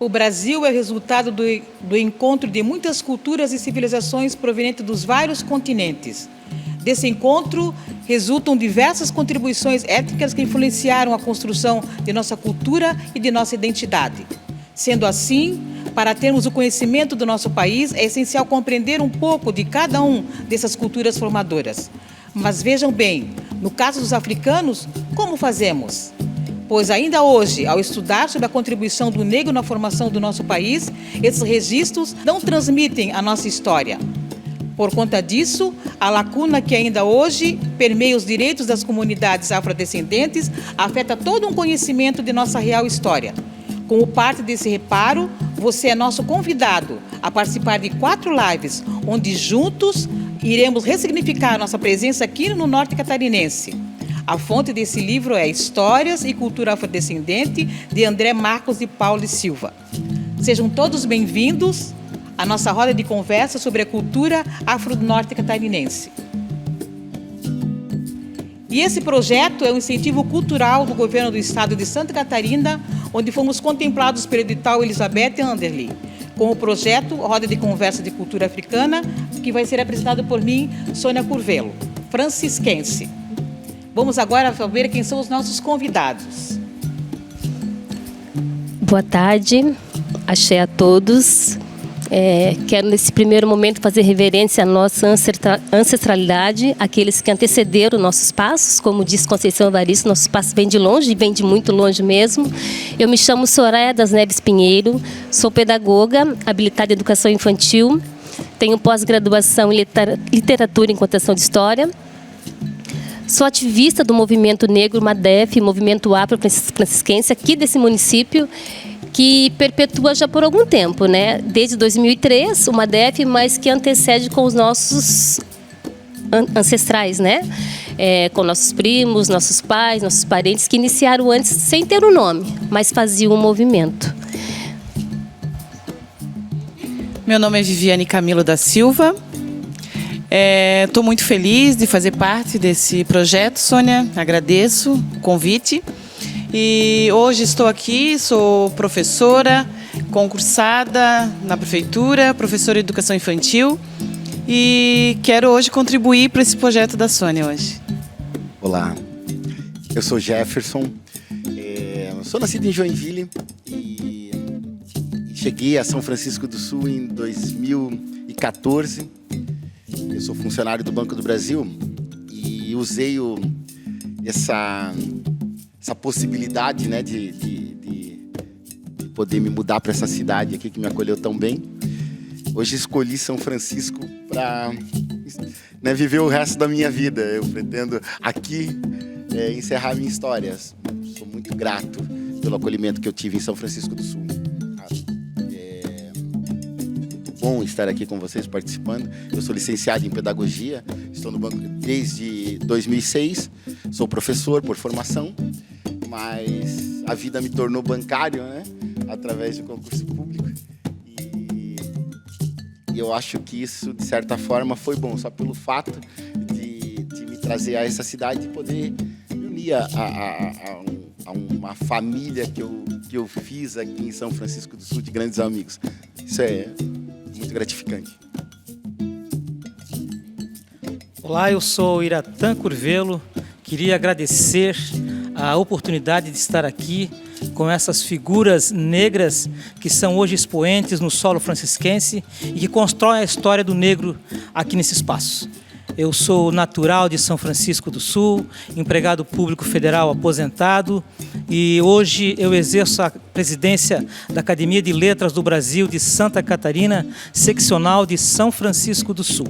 O Brasil é resultado do encontro de muitas culturas e civilizações provenientes dos vários continentes. Desse encontro resultam diversas contribuições étnicas que influenciaram a construção de nossa cultura e de nossa identidade. Sendo assim, para termos o conhecimento do nosso país, é essencial compreender um pouco de cada uma dessas culturas formadoras. Mas vejam bem, no caso dos africanos, como fazemos? Pois ainda hoje, ao estudar sobre a contribuição do negro na formação do nosso país, esses registros não transmitem a nossa história. Por conta disso, a lacuna que ainda hoje permeia os direitos das comunidades afrodescendentes afeta todo um conhecimento de nossa real história. Como parte desse reparo, você é nosso convidado a participar de 4 lives, onde juntos iremos ressignificar nossa presença aqui no Norte Catarinense. A fonte desse livro é Histórias e Cultura Afrodescendente, de André Marcos de Paulo e Silva. Sejam todos bem-vindos à nossa roda de conversa sobre a cultura afro-norte catarinense. E esse projeto é um incentivo cultural do governo do estado de Santa Catarina, onde fomos contemplados pelo edital Elizabeth Anderle, com o projeto Roda de Conversa de Cultura Africana, que vai ser apresentado por mim, Sônia Curvelo, francisquense. Vamos agora ver quem são os nossos convidados. Boa tarde, axé a todos. Quero nesse primeiro momento fazer reverência à nossa ancestralidade, aqueles que antecederam nossos passos, como diz Conceição Evaristo, nossos passos vêm de longe, vêm de muito longe mesmo. Eu me chamo Soraya das Neves Pinheiro, sou pedagoga, habilitada em educação infantil, tenho pós-graduação em literatura e contação de história. Sou ativista do movimento negro MADEF, movimento afro-francisquense aqui desse município, que perpetua já por algum tempo, né? Desde 2003, o MADEF, mas que antecede com os nossos ancestrais, né? Com nossos primos, nossos pais, nossos parentes, que iniciaram antes sem ter um nome, mas faziam um movimento. Meu nome é Viviane Camilo da Silva. Estou muito feliz de fazer parte desse projeto, Sônia. Agradeço o convite. E hoje estou aqui, sou professora, concursada na prefeitura, professora de educação infantil. E quero hoje contribuir para esse projeto da Sônia hoje. Olá, eu sou Jefferson, sou nascido em Joinville e cheguei a São Francisco do Sul em 2014. Eu sou funcionário do Banco do Brasil e usei essa possibilidade, né, de poder me mudar para essa cidade aqui que me acolheu tão bem. Hoje escolhi São Francisco para viver o resto da minha vida. Eu pretendo aqui encerrar minha história. Sou muito grato pelo acolhimento que eu tive em São Francisco do Sul. Bom estar aqui com vocês participando. Eu sou licenciado em pedagogia, estou no banco desde 2006, sou professor por formação, mas a vida me tornou bancário, né, através de concurso público. E eu acho que isso, de certa forma, foi bom, só pelo fato de me trazer a essa cidade e poder me unir a uma família que eu fiz aqui em São Francisco do Sul, de grandes amigos. Isso é muito gratificante. Olá, eu sou Iratã Curvelo. Queria agradecer a oportunidade de estar aqui com essas figuras negras que são hoje expoentes no solo francisquense e que constroem a história do negro aqui nesse espaço. Eu sou natural de São Francisco do Sul, empregado público federal aposentado e hoje eu exerço a presidência da Academia de Letras do Brasil de Santa Catarina, seccional de São Francisco do Sul.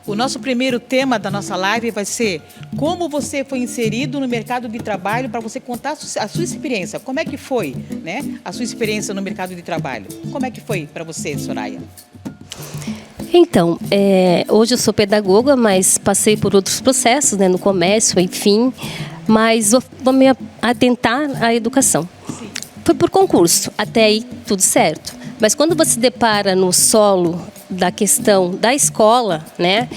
O nosso primeiro tema da nossa live vai ser como você foi inserido no mercado de trabalho, para você contar a sua experiência. Como é que foi, né, a sua experiência no mercado de trabalho? Como é que foi para você, Soraya? Então, hoje eu sou pedagoga, mas passei por outros processos, né, no comércio, enfim, mas vou me atentar à educação. Sim. Foi por concurso, até aí tudo certo. Mas quando você se depara no solo da questão da escola, né,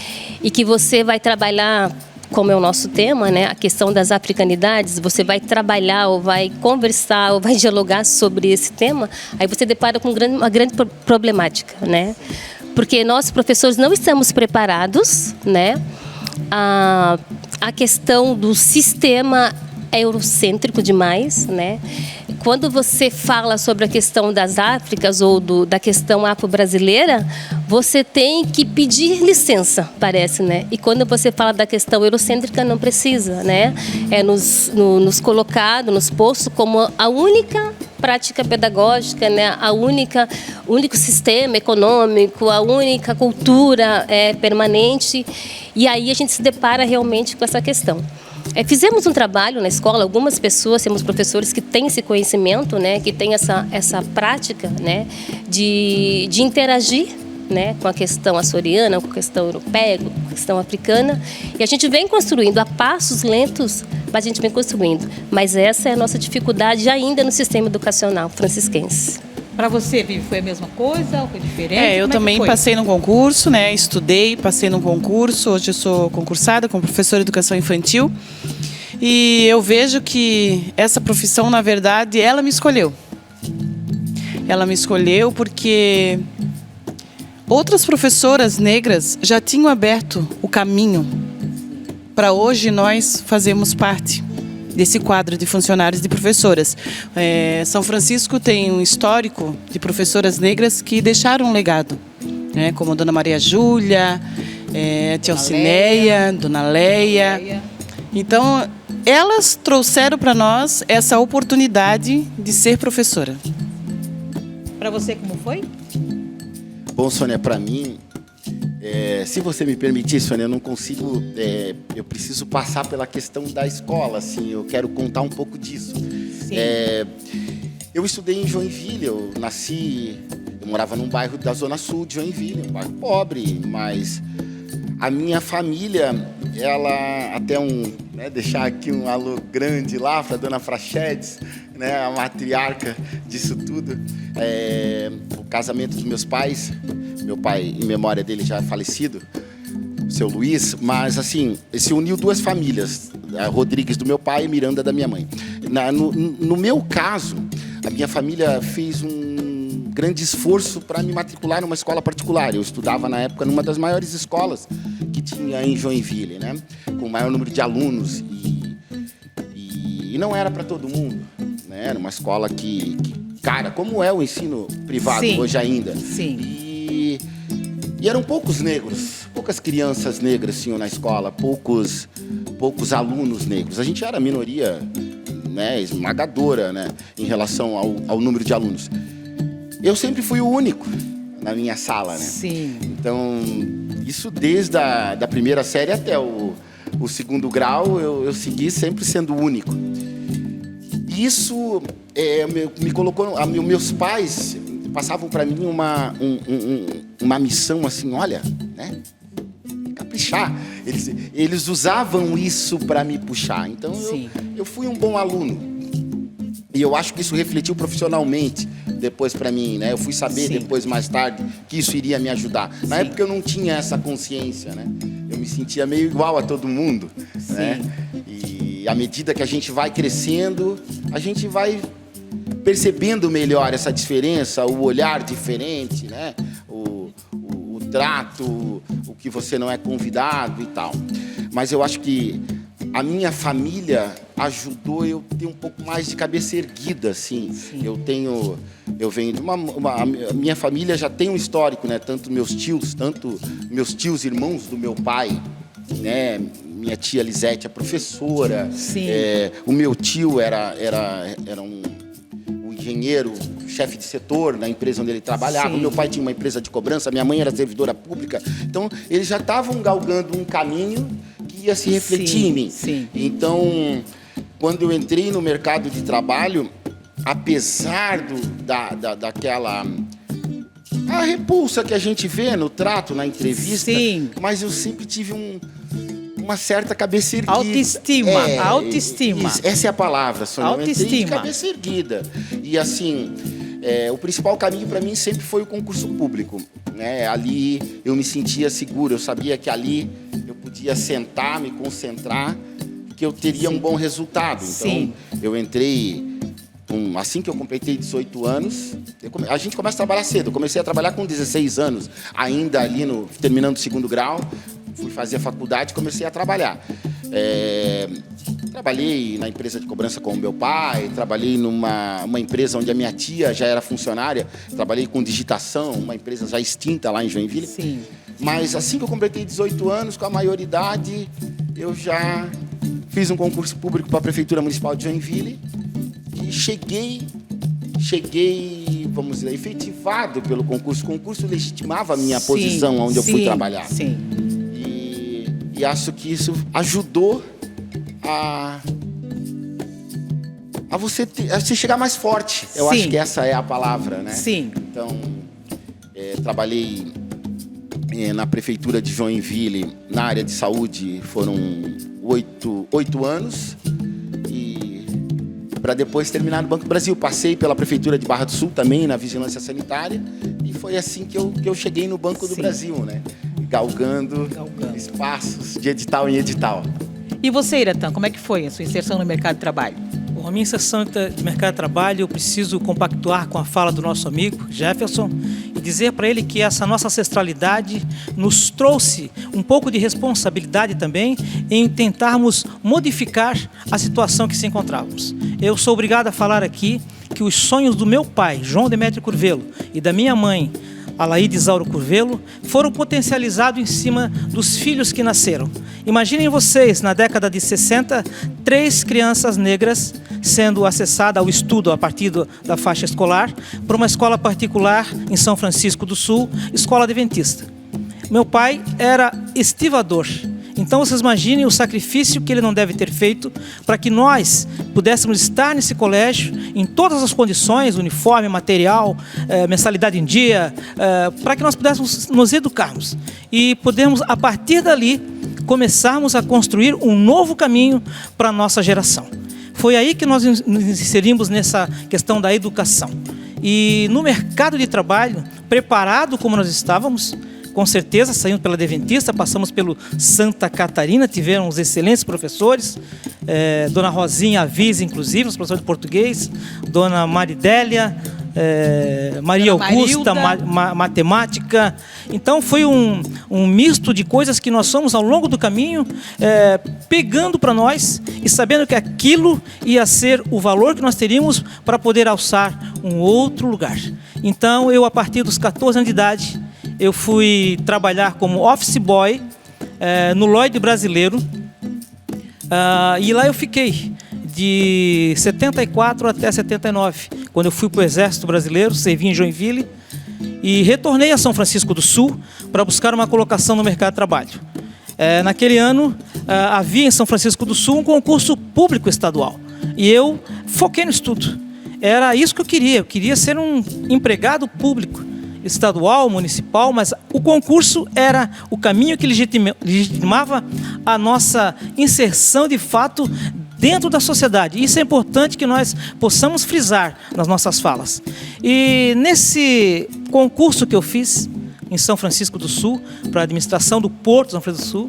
e que você vai trabalhar como é o nosso tema, né, a questão das africanidades, você vai trabalhar ou vai conversar ou vai dialogar sobre esse tema, aí você depara com uma grande problemática, né? Porque nós, professores, não estamos preparados, né? A questão do sistema é eurocêntrico demais, né? Quando você fala sobre a questão das Áfricas ou da questão afro-brasileira, você tem que pedir licença, parece, né? E quando você fala da questão eurocêntrica, não precisa, né? É nos colocado, nos posto como a única prática pedagógica, né? O único sistema econômico, a única cultura permanente. E aí a gente se depara realmente com essa questão. Fizemos um trabalho na escola, algumas pessoas, temos professores que têm esse conhecimento, né, que têm essa prática, né, de interagir, né, com a questão açoriana, com a questão europeia, com a questão africana. E a gente vem construindo a passos lentos, mas a gente vem construindo. Mas essa é a nossa dificuldade ainda no sistema educacional francisquense. Para você, Vivi, foi a mesma coisa ou foi diferente? Eu também passei no concurso, né? Estudei, passei no concurso. Hoje eu sou concursada como professora de educação infantil. E eu vejo que essa profissão, na verdade, ela me escolheu. Ela me escolheu porque outras professoras negras já tinham aberto o caminho para hoje nós fazermos parte desse quadro de funcionários e de professoras. São Francisco tem um histórico de professoras negras que deixaram um legado, né? Como Dona Maria Júlia, Tia Alcineia, Dona Leia. Então, elas trouxeram para nós essa oportunidade de ser professora. Para você, como foi? Bom, Sônia, para mim, se você me permitir, Sônia, eu não consigo, eu preciso passar pela questão da escola, assim, eu quero contar um pouco disso. Sim. Eu estudei em Joinville, eu morava num bairro da Zona Sul de Joinville, um bairro pobre, mas a minha família, ela, deixar aqui um alô grande lá para a Dona Frachedes, né, a matriarca disso tudo, o casamento dos meus pais, meu pai, em memória dele, já é falecido, o seu Luiz, mas assim, se uniu duas famílias, a Rodrigues do meu pai e Miranda da minha mãe. No meu caso, a minha família fez um grande esforço para me matricular numa escola particular. Eu estudava na época numa das maiores escolas que tinha em Joinville, né, com o maior número de alunos, e não era para todo mundo, né, era uma escola que, cara, como é o ensino privado hoje ainda. Sim. E eram poucos negros, poucas crianças negras tinham na escola, poucos alunos negros. A gente era a minoria, né, esmagadora, né, em relação ao número de alunos. Eu sempre fui o único na minha sala, né? Sim. Então, isso desde da primeira série até o segundo grau, eu segui sempre sendo o único. Isso me colocou... Meus pais passavam para mim uma missão assim, olha, né? Caprichar. Eles usavam isso para me puxar. Então, eu fui um bom aluno. E eu acho que isso refletiu profissionalmente depois para mim, né? Eu fui saber depois, mais tarde, que isso iria me ajudar. Na época eu não tinha essa consciência, né? Eu me sentia meio igual a todo mundo, né? E à medida que a gente vai crescendo, a gente vai percebendo melhor essa diferença, o olhar diferente, né? O trato, o que você não é convidado e tal. Mas eu acho que a minha família ajudou eu ter um pouco mais de cabeça erguida, assim. Eu venho de a minha família já tem um histórico, né? Tanto meus tios, irmãos do meu pai, né? Minha tia Lisete é professora. O meu tio era um engenheiro, chefe de setor na empresa onde ele trabalhava. O meu pai tinha uma empresa de cobrança, minha mãe era servidora pública. Então, eles já estavam galgando um caminho que ia se refletir em mim. Então, quando eu entrei no mercado de trabalho, apesar daquela... a repulsa que a gente vê no trato, na entrevista, mas eu sempre tive uma certa cabeça erguida. Autoestima. Essa é a palavra, Sônia. Autoestima. Eu entrei de cabeça erguida. E assim, O principal caminho para mim sempre foi o concurso público, né? Ali eu me sentia seguro, eu sabia que ali eu podia sentar, me concentrar, que eu teria um bom resultado. Então, eu entrei, assim que eu completei 18 anos, a gente começa a trabalhar cedo. Eu comecei a trabalhar com 16 anos, ainda ali terminando o 2º grau, fui fazer a faculdade e comecei a trabalhar. Trabalhei na empresa de cobrança com o meu pai, trabalhei numa empresa onde a minha tia já era funcionária, trabalhei com digitação, uma empresa já extinta lá em Joinville. Sim. Mas assim que eu completei 18 anos, com a maioridade, eu já fiz um concurso público para a Prefeitura Municipal de Joinville e cheguei, vamos dizer, efetivado pelo concurso. O concurso legitimava a minha posição onde eu fui trabalhar. Sim. E acho que isso ajudou a você chegar mais forte. Eu acho que essa é a palavra, né? Sim. Então, trabalhei na Prefeitura de Joinville, na área de saúde, foram 8 anos. E para depois terminar no Banco do Brasil. Passei pela Prefeitura de Barra do Sul também, na Vigilância Sanitária. E foi assim que eu cheguei no Banco do Brasil, né? Galgando espaços de edital em edital. E você, Iratã, como é que foi a sua inserção no mercado de trabalho? Bom, a minha inserção no mercado de trabalho, eu preciso compactuar com a fala do nosso amigo Jefferson e dizer para ele que essa nossa ancestralidade nos trouxe um pouco de responsabilidade também em tentarmos modificar a situação que se encontrávamos. Eu sou obrigado a falar aqui que os sonhos do meu pai, João Demétrio Curvelo, e da minha mãe, Alaide Isauro Curvelo, foram potencializados em cima dos filhos que nasceram. Imaginem vocês, na década de 60, 3 crianças negras sendo acessadas ao estudo a partir da faixa escolar por uma escola particular em São Francisco do Sul, escola adventista. Meu pai era estivador. Então vocês imaginem o sacrifício que ele não deve ter feito para que nós pudéssemos estar nesse colégio em todas as condições, uniforme, material, mensalidade em dia, para que nós pudéssemos nos educarmos e podermos, a partir dali, começarmos a construir um novo caminho para a nossa geração. Foi aí que nós nos inserimos nessa questão da educação. E no mercado de trabalho, preparado como nós estávamos, com certeza, saímos pela Adventista, passamos pelo Santa Catarina, tivemos excelentes professores, Dona Rosinha Avise, inclusive, os professores de português, Dona Maridélia, Maria Augusta, matemática. Então foi um misto de coisas que nós fomos ao longo do caminho, pegando para nós e sabendo que aquilo ia ser o valor que nós teríamos para poder alçar um outro lugar. Então eu, a partir dos 14 anos de idade, eu fui trabalhar como office boy no Lloyd Brasileiro, e lá eu fiquei de 74 até 79, quando eu fui para o Exército Brasileiro, servi em Joinville e retornei a São Francisco do Sul para buscar uma colocação no mercado de trabalho. Naquele ano havia em São Francisco do Sul um concurso público estadual e eu foquei no estudo. Era isso que eu queria ser um empregado público, estadual, municipal, mas o concurso era o caminho que legitimava a nossa inserção de fato dentro da sociedade. Isso é importante que nós possamos frisar nas nossas falas. E nesse concurso que eu fiz em São Francisco do Sul, para a administração do Porto de São Francisco do Sul,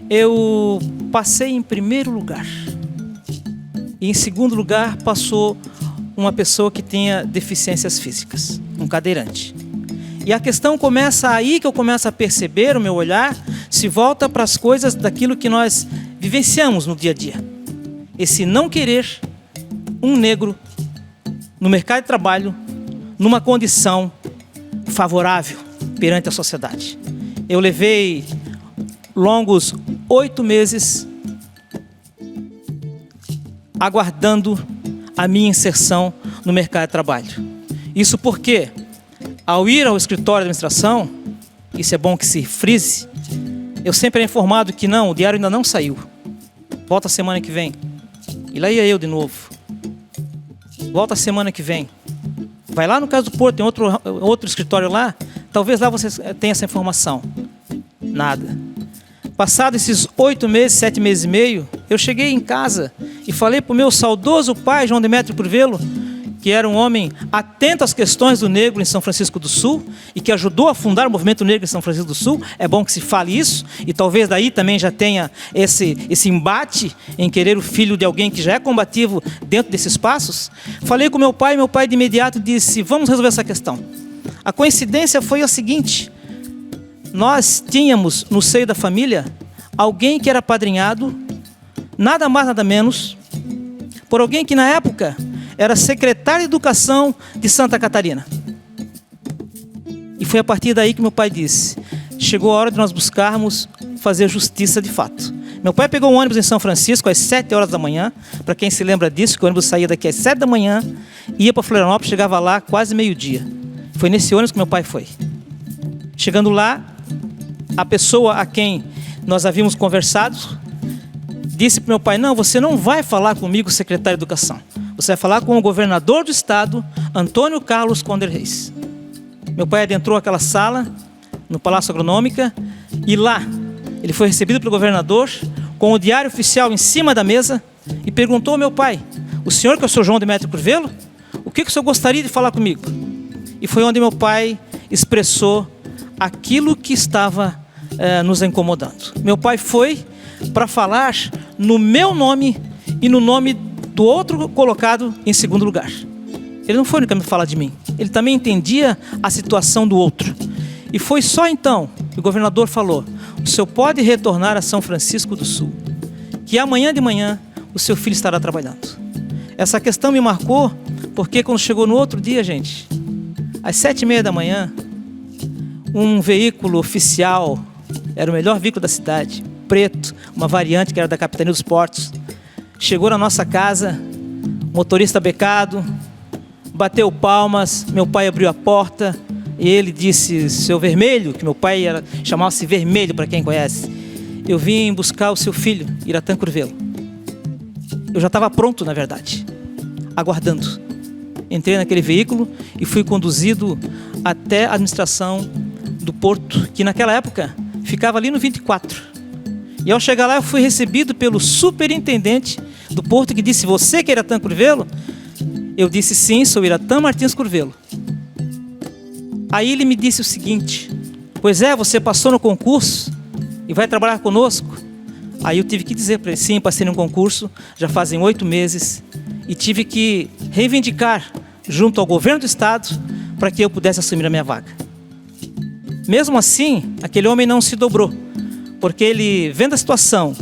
eu passei em primeiro lugar. E em segundo lugar passou uma pessoa que tinha deficiências físicas, um cadeirante. E a questão começa aí, que eu começo a perceber, o meu olhar se volta para as coisas daquilo que nós vivenciamos no dia a dia. Esse não querer um negro no mercado de trabalho, numa condição favorável perante a sociedade. Eu levei longos 8 meses aguardando a minha inserção no mercado de trabalho. Isso porque, ao ir ao escritório de administração, isso é bom que se frise, eu sempre era informado que não, o diário ainda não saiu. Volta semana que vem. E lá ia eu de novo. Volta semana que vem. Vai lá no Caso do Porto, tem outro escritório lá, talvez lá você tenha essa informação. Nada. Passados esses 8 meses, 7 meses e meio, eu cheguei em casa e falei para o meu saudoso pai, João Demétrio Curvelo, que era um homem atento às questões do negro em São Francisco do Sul e que ajudou a fundar o movimento negro em São Francisco do Sul. É bom que se fale isso, e talvez daí também já tenha esse embate em querer o filho de alguém que já é combativo dentro desses passos. Falei com meu pai de imediato disse: vamos resolver essa questão. A coincidência foi a seguinte: nós tínhamos no seio da família alguém que era padrinhado, nada mais nada menos, por alguém que na época era secretário de Educação de Santa Catarina. E foi a partir daí que meu pai disse: chegou a hora de nós buscarmos fazer justiça de fato. Meu pai pegou um ônibus em São Francisco às 7 horas da manhã, para quem se lembra disso, que o ônibus saía daqui às 7 da manhã, ia para Florianópolis, chegava lá quase meio-dia. Foi nesse ônibus que meu pai foi. Chegando lá, a pessoa a quem nós havíamos conversado disse para meu pai: não, você não vai falar comigo, secretário de Educação. Você vai falar com o governador do estado, Antônio Carlos Conder Reis. Meu pai adentrou aquela sala, no Palácio Agronômica, e lá ele foi recebido pelo governador, com o diário oficial em cima da mesa, e perguntou ao meu pai: o senhor que é o senhor João Demétrio Curvelo, o que o senhor gostaria de falar comigo? E foi onde meu pai expressou aquilo que estava nos incomodando. Meu pai foi para falar no meu nome e no nome do outro colocado em segundo lugar. Ele não foi único a me falar de mim. Ele também entendia a situação do outro. E foi só então que o governador falou: o senhor pode retornar a São Francisco do Sul, que amanhã de manhã o seu filho estará trabalhando. Essa questão me marcou, porque quando chegou no outro dia, gente, às 7h30 da manhã, um veículo oficial, era o melhor veículo da cidade, preto, uma variante que era da Capitania dos Portos, chegou na nossa casa, motorista becado, bateu palmas, meu pai abriu a porta e ele disse: seu Vermelho, que meu pai chamava-se Vermelho para quem conhece, eu vim buscar o seu filho, Iratã Curvelo. Eu já estava pronto, na verdade, aguardando. Entrei naquele veículo e fui conduzido até a administração do porto, que naquela época ficava ali no 24. E ao chegar lá eu fui recebido pelo superintendente do porto, que disse: você que é Iratã Curvelo? Eu disse: sim, sou Iratã Martins Curvelo. Aí ele me disse o seguinte: pois é, você passou no concurso e vai trabalhar conosco? Aí eu tive que dizer para ele: sim, passei no concurso, já fazem 8 meses, e tive que reivindicar junto ao governo do estado para que eu pudesse assumir a minha vaga. Mesmo assim, aquele homem não se dobrou, porque ele, vendo a situação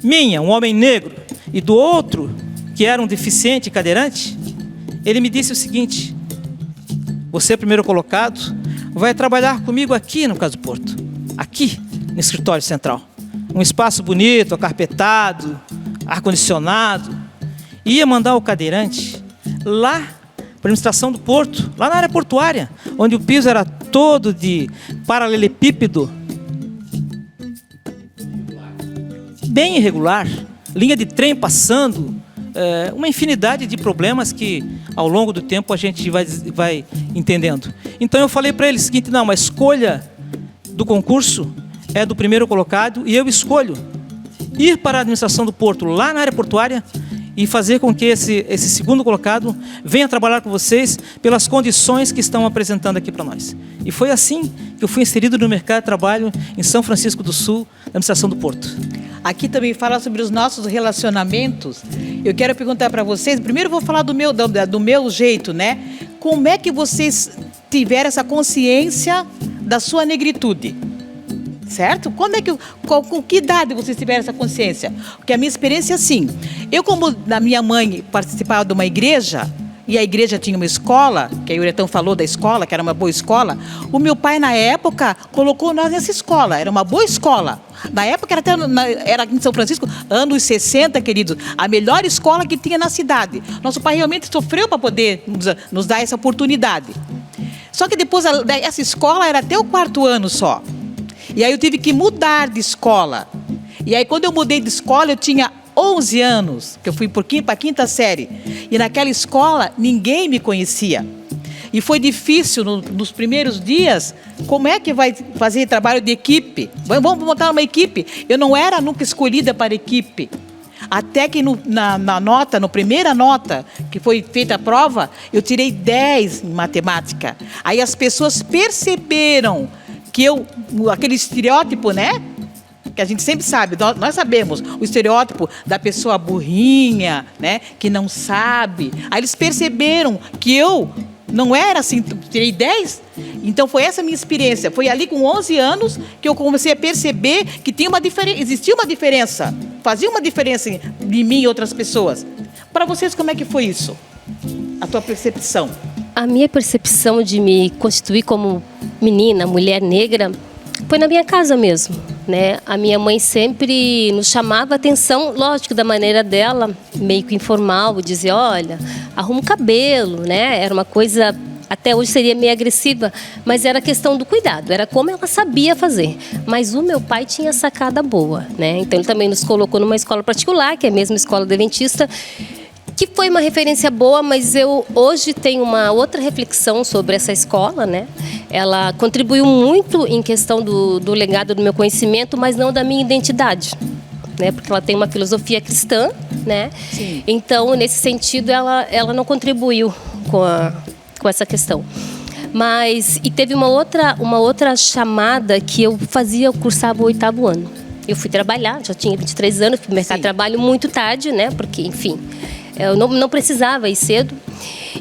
minha, um homem negro, e do outro, que era um deficiente cadeirante, ele me disse o seguinte: você, primeiro colocado, vai trabalhar comigo aqui no Caso do Porto, aqui no escritório central. Um espaço bonito, acarpetado, ar-condicionado. Ia mandar o cadeirante lá para a administração do porto, lá na área portuária, onde o piso era todo de paralelepípedo, bem irregular, linha de trem passando, uma infinidade de problemas que ao longo do tempo a gente vai entendendo. Então eu falei para ele o seguinte: não, a escolha do concurso é do primeiro colocado e eu escolho ir para a administração do porto, lá na área portuária, e fazer com que esse segundo colocado venha trabalhar com vocês pelas condições que estão apresentando aqui para nós. E foi assim que eu fui inserido no mercado de trabalho em São Francisco do Sul, na administração do porto. Aqui também fala sobre os nossos relacionamentos. Eu quero perguntar para vocês, primeiro eu vou falar do meu jeito, né? Como é que vocês tiveram essa consciência da sua negritude? Certo? Com que idade vocês tiveram essa consciência? Porque a minha experiência é assim: eu, como a minha mãe participava de uma igreja, e a igreja tinha uma escola, que aí o Iratã falou da escola, que era uma boa escola, o meu pai, na época, colocou nós nessa escola, era uma boa escola. Na época, era aqui em São Francisco, anos 60, queridos, a melhor escola que tinha na cidade. Nosso pai realmente sofreu para poder nos dar essa oportunidade. Só que depois, essa escola era até o 4º ano só. E aí eu tive que mudar de escola. E aí quando eu mudei de escola, eu tinha 11 anos, que eu fui para a 5ª série. E naquela escola, ninguém me conhecia. E foi difícil nos primeiros dias. Como é que vai fazer trabalho de equipe? Vamos montar uma equipe. Eu não era nunca escolhida para equipe. Até que na primeira nota que foi feita a prova, eu tirei 10 em matemática. Aí as pessoas perceberam que aquele estereótipo, né? Que a gente sempre sabe, nós sabemos o estereótipo da pessoa burrinha, né? Que não sabe. Aí eles perceberam que eu não era assim, tirei 10. Então foi essa a minha experiência. Foi ali com 11 anos que eu comecei a perceber que existia uma diferença. Fazia uma diferença de mim e outras pessoas. Para vocês, como é que foi isso? A tua percepção? A minha percepção de me constituir como menina, mulher negra, foi na minha casa mesmo, né? A minha mãe sempre nos chamava a atenção, lógico, da maneira dela, meio que informal, dizia, olha, arruma o cabelo, né? Era uma coisa, até hoje seria meio agressiva, mas era questão do cuidado, era como ela sabia fazer. Mas o meu pai tinha sacada boa, né? Então ele também nos colocou numa escola particular, que é a mesma escola adventista, que foi uma referência boa, mas eu hoje tenho uma outra reflexão sobre essa escola, né? Ela contribuiu muito em questão do legado do meu conhecimento, mas não da minha identidade, né? Porque ela tem uma filosofia cristã, né? Sim. Então, nesse sentido, ela não contribuiu com essa questão. E teve uma outra chamada que eu cursava o 8º ano. Eu fui trabalhar, já tinha 23 anos, fui no mercado de trabalho muito tarde, né? Porque, enfim, eu não precisava ir cedo.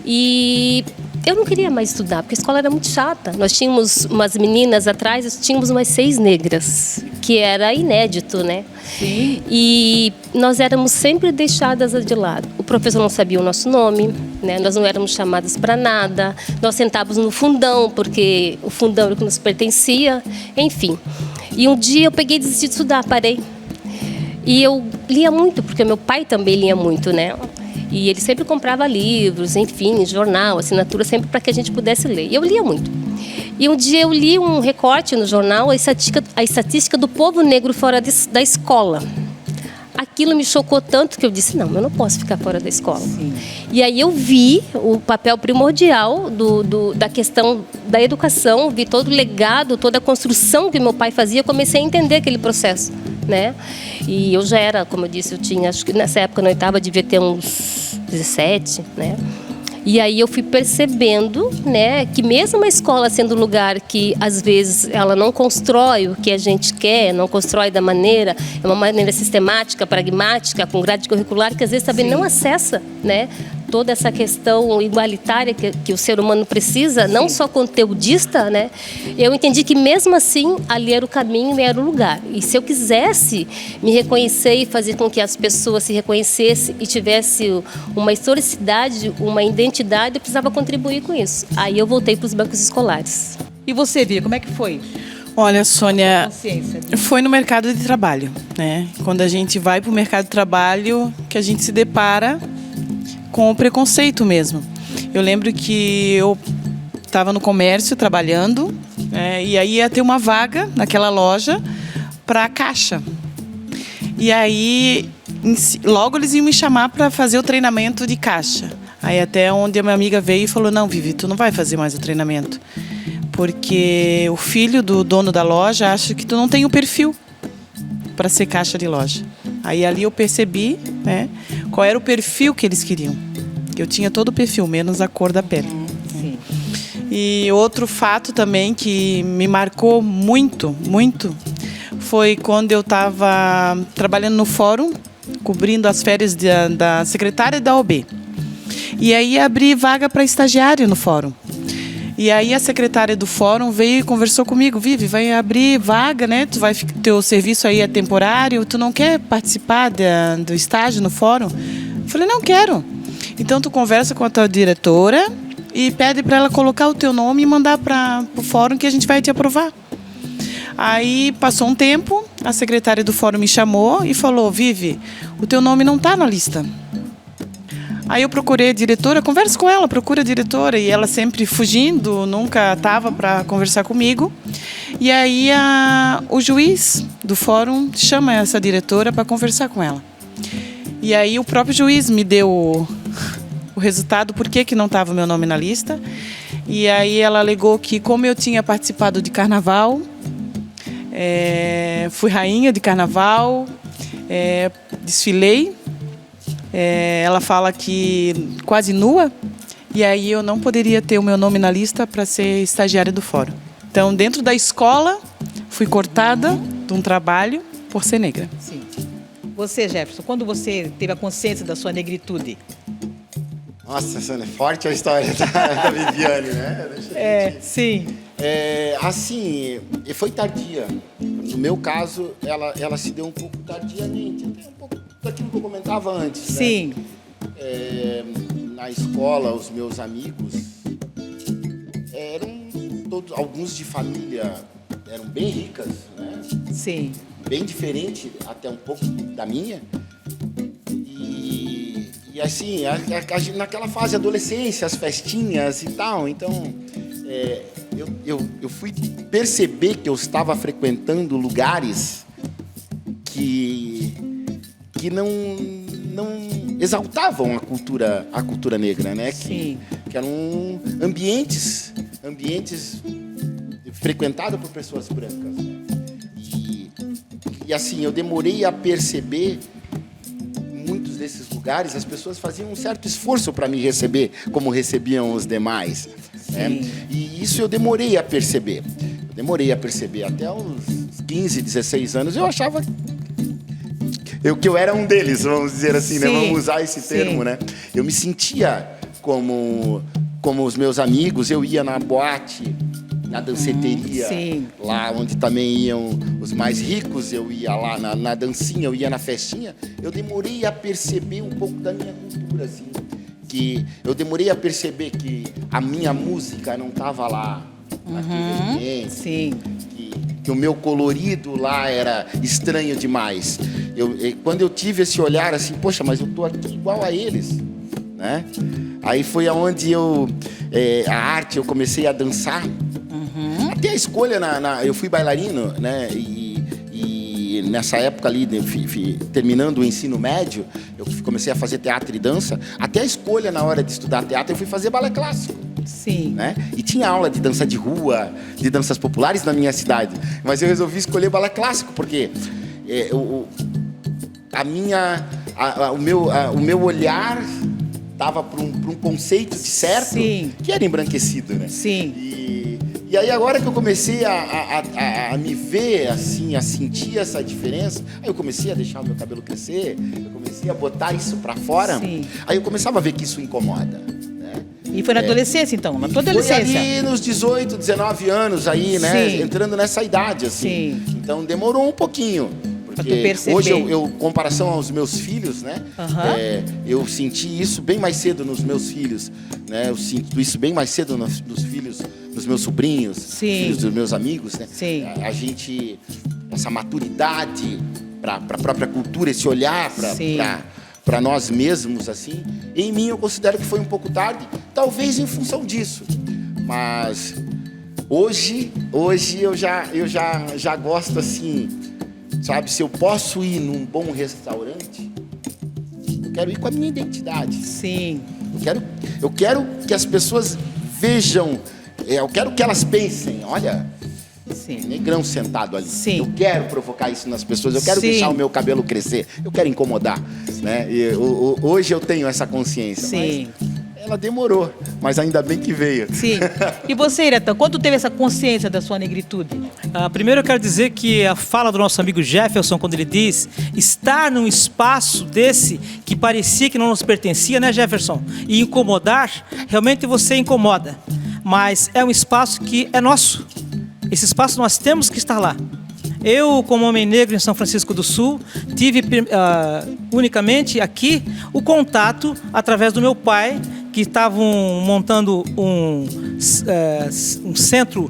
E eu não queria mais estudar, porque a escola era muito chata. Nós tínhamos umas meninas atrás, nós tínhamos umas 6 negras, que era inédito, né? Sim. E nós éramos sempre deixadas de lado. O professor não sabia o nosso nome, né? Nós não éramos chamadas para nada. Nós sentávamos no fundão, porque o fundão era o que nos pertencia. Enfim. E um dia eu peguei e desisti de estudar, parei. E eu lia muito, porque meu pai também lia muito, né? E ele sempre comprava livros, enfim, jornal, assinatura, sempre para que a gente pudesse ler. E eu lia muito. E um dia eu li um recorte no jornal, a estatística do povo negro fora da escola. Aquilo me chocou tanto que eu disse, não, eu não posso ficar fora da escola. Sim. E aí eu vi o papel primordial da questão da educação, vi todo o legado, toda a construção que meu pai fazia, comecei a entender aquele processo, né? E eu já era, como eu disse, eu tinha, acho que nessa época na 8ª devia ter uns 17, né? E aí eu fui percebendo, né, que mesmo a escola sendo um lugar que às vezes ela não constrói o que a gente quer, não constrói da maneira, é uma maneira sistemática, pragmática, com grade curricular, que às vezes também não acessa, né, toda essa questão igualitária que o ser humano precisa, não só conteudista, né? Eu entendi que mesmo assim ali era o caminho e era o lugar. E se eu quisesse me reconhecer e fazer com que as pessoas se reconhecessem e tivesse uma historicidade, uma identidade, eu precisava contribuir com isso. Aí eu voltei para os bancos escolares. E você, Via, como é que foi? Olha, Sônia, Consciência. foi no mercado de trabalho, né? Quando a gente vai para o mercado de trabalho, que a gente se depara com o preconceito mesmo. Eu lembro que eu estava no comércio trabalhando, e aí ia ter uma vaga naquela loja para caixa. E aí logo eles iam me chamar para fazer o treinamento de caixa. Aí até onde a minha amiga veio e falou, não, Vivi, tu não vai fazer mais o treinamento, porque o filho do dono da loja acha que tu não tem o perfil para ser caixa de loja. Aí ali eu percebi, né, qual era o perfil que eles queriam. Eu tinha todo o perfil, menos a cor da pele. Sim. E outro fato também que me marcou muito, muito, foi quando eu estava trabalhando no fórum, cobrindo as férias da secretária da OB. E aí abri vaga para estagiário no fórum. E aí a secretária do fórum veio e conversou comigo, Vivi, vai abrir vaga, né? Teu serviço aí é temporário, tu não quer participar do estágio no fórum? Eu falei, não quero. Então tu conversa com a tua diretora e pede para ela colocar o teu nome e mandar para o fórum que a gente vai te aprovar. Aí passou um tempo, a secretária do fórum me chamou e falou, Vivi, o teu nome não está na lista. Aí eu procurei a diretora, converso com ela, procura a diretora, e ela sempre fugindo, nunca estava para conversar comigo. E aí o juiz do fórum chama essa diretora para conversar com ela. E aí o próprio juiz me deu o resultado, por que não estava o meu nome na lista. E aí ela alegou que como eu tinha participado de carnaval, fui rainha de carnaval, desfilei Ela fala que quase nua, e aí eu não poderia ter o meu nome na lista para ser estagiária do fórum. Então, dentro da escola, fui cortada de um trabalho por ser negra. Sim. Você, Jefferson, quando você teve a consciência da sua negritude? Nossa, Sônia, forte a história da Viviane, né? Sim. Assim, foi tardia. No meu caso, ela se deu um pouco tardiamente, até um pouco daquilo que eu comentava antes. Sim. Né? Na escola, os meus amigos eram todos, alguns de família, eram bem ricas, né? Sim. Bem diferente até um pouco da minha. E assim, naquela fase de adolescência, as festinhas e tal, então eu fui perceber que eu estava frequentando lugares que não exaltavam a cultura negra, né? Que eram ambientes frequentados por pessoas brancas, né? E assim, eu demorei a perceber, em muitos desses lugares, as pessoas faziam um certo esforço para me receber, como recebiam os demais. Né? E isso eu demorei a perceber. Até os 15, 16 anos, eu achava que eu era um deles, vamos dizer assim, né? Vamos usar esse termo, né? Eu me sentia como os meus amigos, eu ia na boate, na danceteria, lá onde também iam os mais ricos, eu ia lá na dancinha, eu ia na festinha. Eu demorei a perceber um pouco da minha cultura, assim, que eu demorei a perceber que a minha música não estava lá naquele ambiente, que o meu colorido lá era estranho demais. Quando eu tive esse olhar assim, poxa, mas eu tô aqui igual a eles, né? Aí foi aonde a arte, eu comecei a dançar. Até a escolha, eu fui bailarino, né? E nessa época ali, terminando o ensino médio, eu comecei a fazer teatro e dança. Até a escolha na hora de estudar teatro, eu fui fazer balé clássico. Sim. Né? E tinha aula de dança de rua, de danças populares na minha cidade. Mas eu resolvi escolher balé clássico, porque o meu olhar estava para um conceito de certo que era embranquecido, né? Sim. E aí agora que eu comecei a me ver assim, a sentir essa diferença, aí eu comecei a deixar o meu cabelo crescer, eu comecei a botar isso para fora, aí eu começava a ver que isso incomoda, né? E foi na adolescência, então? Na tua adolescência? Foi ali nos 18, 19 anos aí, né? Entrando nessa idade, assim. Então demorou um pouquinho. Porque hoje, em comparação aos meus filhos, né? Eu senti isso bem mais cedo nos meus filhos, né? Eu sinto isso bem mais cedo nos filhos dos meus sobrinhos, filhos dos meus amigos, né? A gente, essa maturidade para a própria cultura, esse olhar para nós mesmos, assim, em mim eu considero que foi um pouco tarde, talvez em função disso, mas hoje eu já gosto assim, sabe? Se eu posso ir num bom restaurante, eu quero ir com a minha identidade. Sim. Eu quero que as pessoas vejam, eu quero que elas pensem, olha, negrão sentado ali. Eu quero provocar isso nas pessoas, eu quero deixar o meu cabelo crescer, eu quero incomodar, né? Hoje eu tenho essa consciência. Mas ela demorou, mas ainda bem que veio. E você, Iratã, quando teve essa consciência da sua negritude? Primeiro eu quero dizer que a fala do nosso amigo Jefferson, quando ele diz estar num espaço desse que parecia que não nos pertencia, né, Jefferson? E incomodar, realmente você incomoda. Mas é um espaço que é nosso. Esse espaço nós temos que estar lá. Eu, como homem negro em São Francisco do Sul, tive unicamente aqui o contato através do meu pai, que estavam montando um centro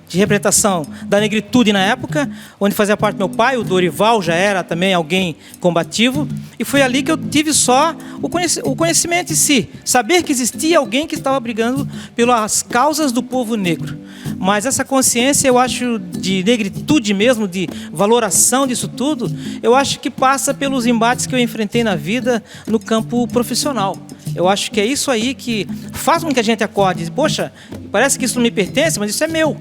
de representação da negritude na época, onde fazia parte meu pai, o Dorival já era também alguém combativo, e foi ali que eu tive só o conhecimento em si, saber que existia alguém que estava brigando pelas causas do povo negro. Mas essa consciência, eu acho, de negritude mesmo, de valoração disso tudo, eu acho que passa pelos embates que eu enfrentei na vida no campo profissional. Eu acho que é isso aí que faz com que a gente acorde. Poxa, parece que isso não me pertence, mas isso é meu.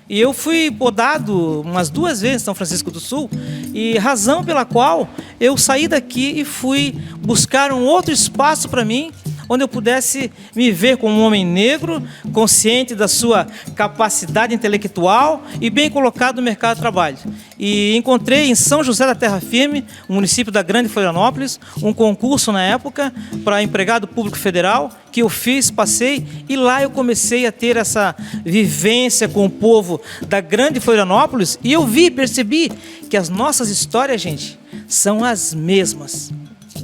E eu fui podado umas 2 vezes em São Francisco do Sul E razão pela qual eu saí daqui e fui buscar um outro espaço para mim, onde eu pudesse me ver como um homem negro, consciente da sua capacidade intelectual e bem colocado no mercado de trabalho. E encontrei em São José da Terra Firme, um município da Grande Florianópolis, um concurso na época para empregado público federal, que eu fiz, passei, e lá eu comecei a ter essa vivência com o povo da Grande Florianópolis, e eu percebi que as nossas histórias, gente, são as mesmas.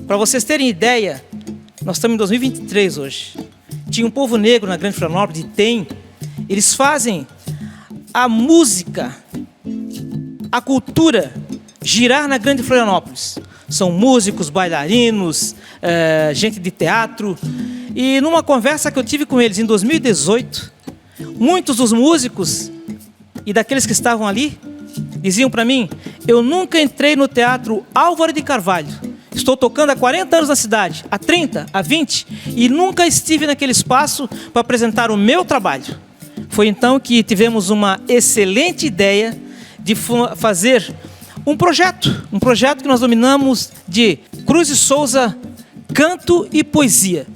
Para vocês terem ideia, nós estamos em 2023 hoje. Tinha um povo negro na Grande Florianópolis, e tem. Eles fazem a música, a cultura girar na Grande Florianópolis. São músicos, bailarinos, gente de teatro. E numa conversa que eu tive com eles em 2018, muitos dos músicos e daqueles que estavam ali diziam para mim: eu nunca entrei no Teatro Álvaro de Carvalho. Estou tocando há 40 anos na cidade, há 30, há 20, e nunca estive naquele espaço para apresentar o meu trabalho. Foi então que tivemos uma excelente ideia de fazer um projeto que nós dominamos de Cruz e Souza Canto e Poesia.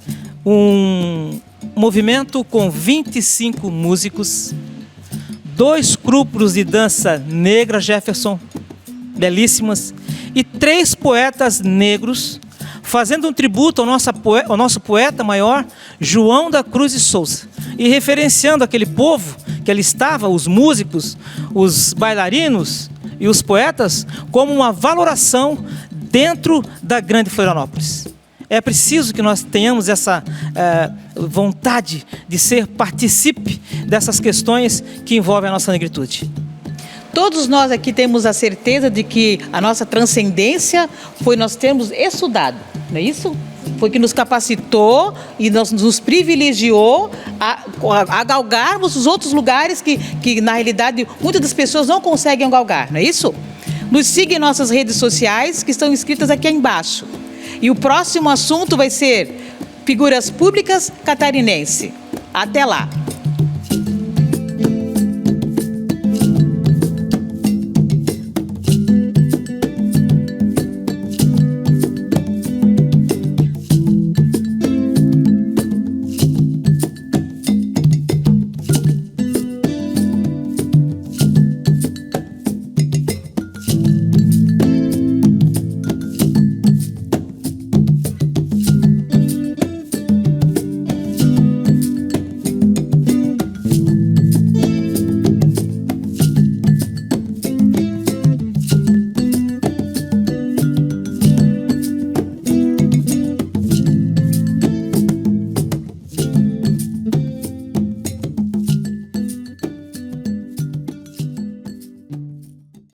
Um movimento com 25 músicos, 2 grupos de dança negra, Jefferson, belíssimas, e 3 poetas negros, fazendo um tributo ao nosso poeta maior, João da Cruz e Souza, e referenciando aquele povo que ali estava, os músicos, os bailarinos e os poetas, como uma valoração dentro da Grande Florianópolis. É preciso que nós tenhamos essa vontade de ser partícipe dessas questões que envolvem a nossa negritude. Todos nós aqui temos a certeza de que a nossa transcendência foi nós termos estudado, não é isso? Foi que nos capacitou e nos privilegiou a galgarmos os outros lugares que, na realidade, muitas das pessoas não conseguem galgar, não é isso? Nos siga em nossas redes sociais, que estão inscritas aqui embaixo. E o próximo assunto vai ser Figuras Públicas Catarinense. Até lá!